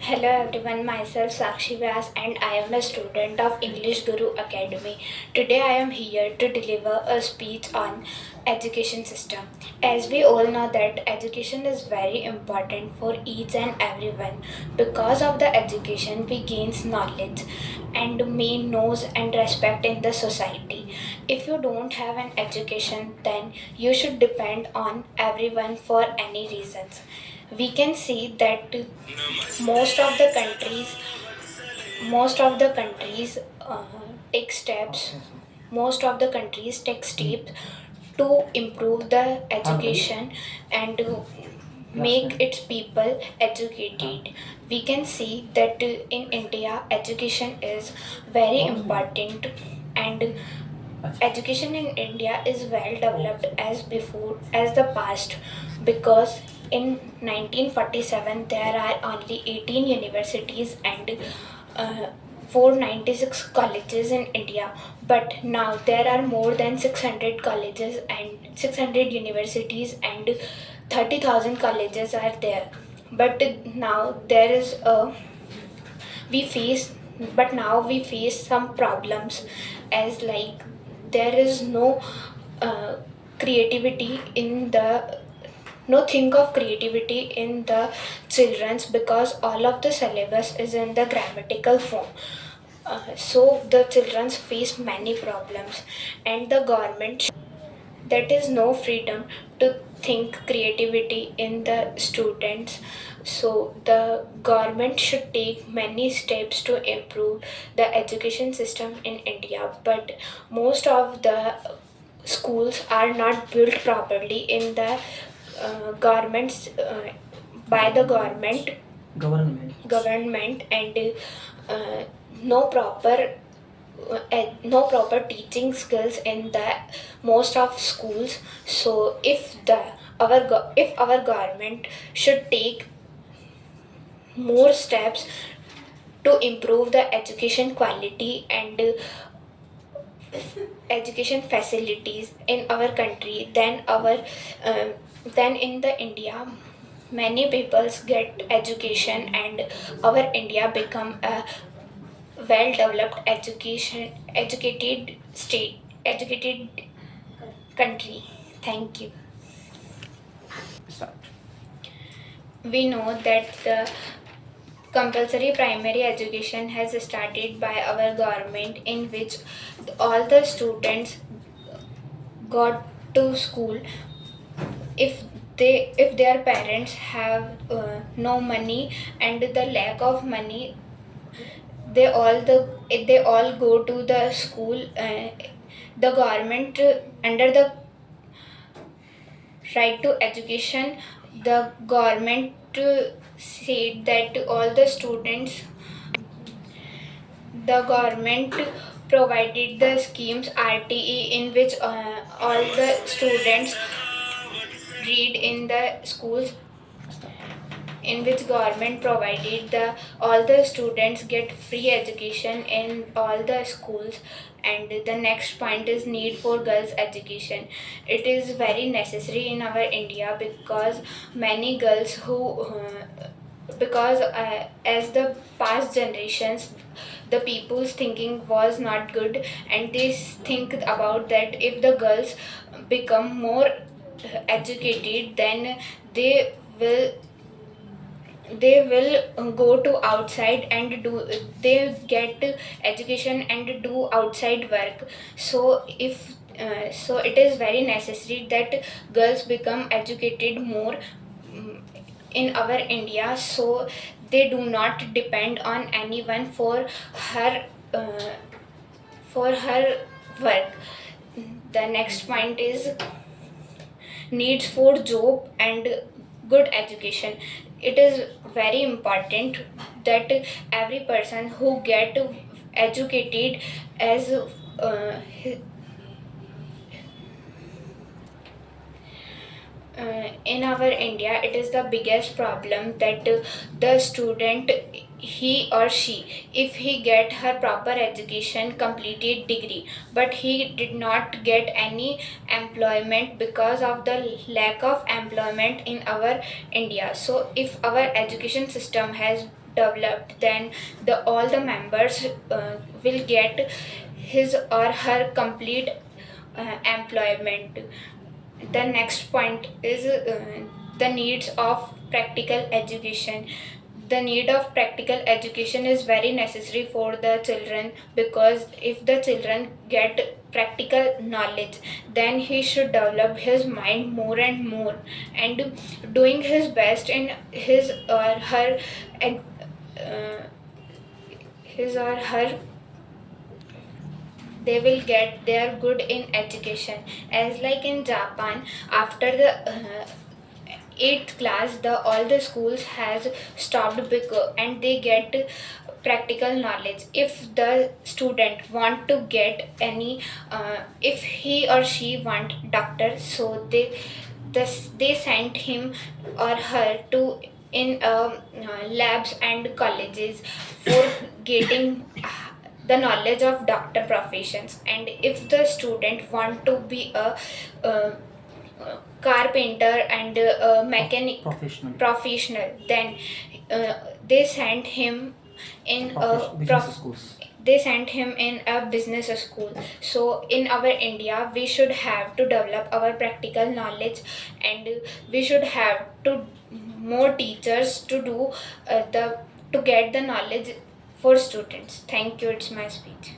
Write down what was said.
Hello everyone, myself Sakshi Vyas and I am a student of English Guru Academy. Today I am here to deliver a speech on education system. As we all know that education is very important for each and everyone. Because of the education we gains knowledge and main knows and respect in the society. If you don't have an education then you should depend on everyone for any reasons. We can see that most of the countries most of the countries take steps most of the countries take steps to improve the education and make its people educated. We can see that in India education is very important, and education in India is well developed as before as the past, because in 1947 there are only 18 universities and 496 colleges in India, but now there are more than 600 colleges and 600 universities and 30,000 colleges are there. But now there is a we face but now we face some problems, as like there is no uh, creativity in the no think of creativity in the children's, because all of the syllabus is in the grammatical form. So the children face many problems, and the government that is no freedom to think creativity in the students. So the government should take many steps to improve the education system in India, but most of the schools are not built properly in the governments by the government and uh, no proper no proper teaching skills in the most of schools. So if our government should take more steps to improve the education quality and education facilities in our country, then in the India many peoples get education and our India become a well developed educated country. Thank you. We know that the compulsory primary education has started by our government, in which all the students got to school. If their parents have no money and the lack of money, they all go to the school. The government under the right to education, the government said that all the students the government provided the schemes RTE, in which all the students read in the schools, in which government provided the all the students get free education in all the schools. And the next point is need for girls education. It is very necessary in our India, because many girls who because as the past generations the people's thinking was not good, and they think about that if the girls become more educated, then they will they will go to outside and do they get education and do outside work. So if so it is very necessary that girls become educated more in our India, so they do not depend on anyone uh, for her work. The next point is needs for job and good education. It is very important that every person who get educated as in our India, it is the biggest problem that the student, he or she, if he get her proper education, completed degree, but he did not get any employment because of the lack of employment in our India. So if our education system has developed, then the all the members will get his or her complete employment. The next point is the needs of practical education. The need of practical education is very necessary for the children, because if the children get practical knowledge, then he should develop his mind more and more, and doing his best in uh, his or her, they will get their good in education. As like in Japan, after the 8th class, the all the schools has stopped because and they get practical knowledge. If the student want to get any if he or she want doctor, so they sent him or her to in labs and colleges for getting the knowledge of doctor professions. And if the student want to be a uh, carpenter and a mechanic professional, then they sent him in Business schools. they sent him in a business school. So in our India, we should have to develop our practical knowledge, and we should have to more teachers to do the to get the knowledge for students. Thank you, it's my speech.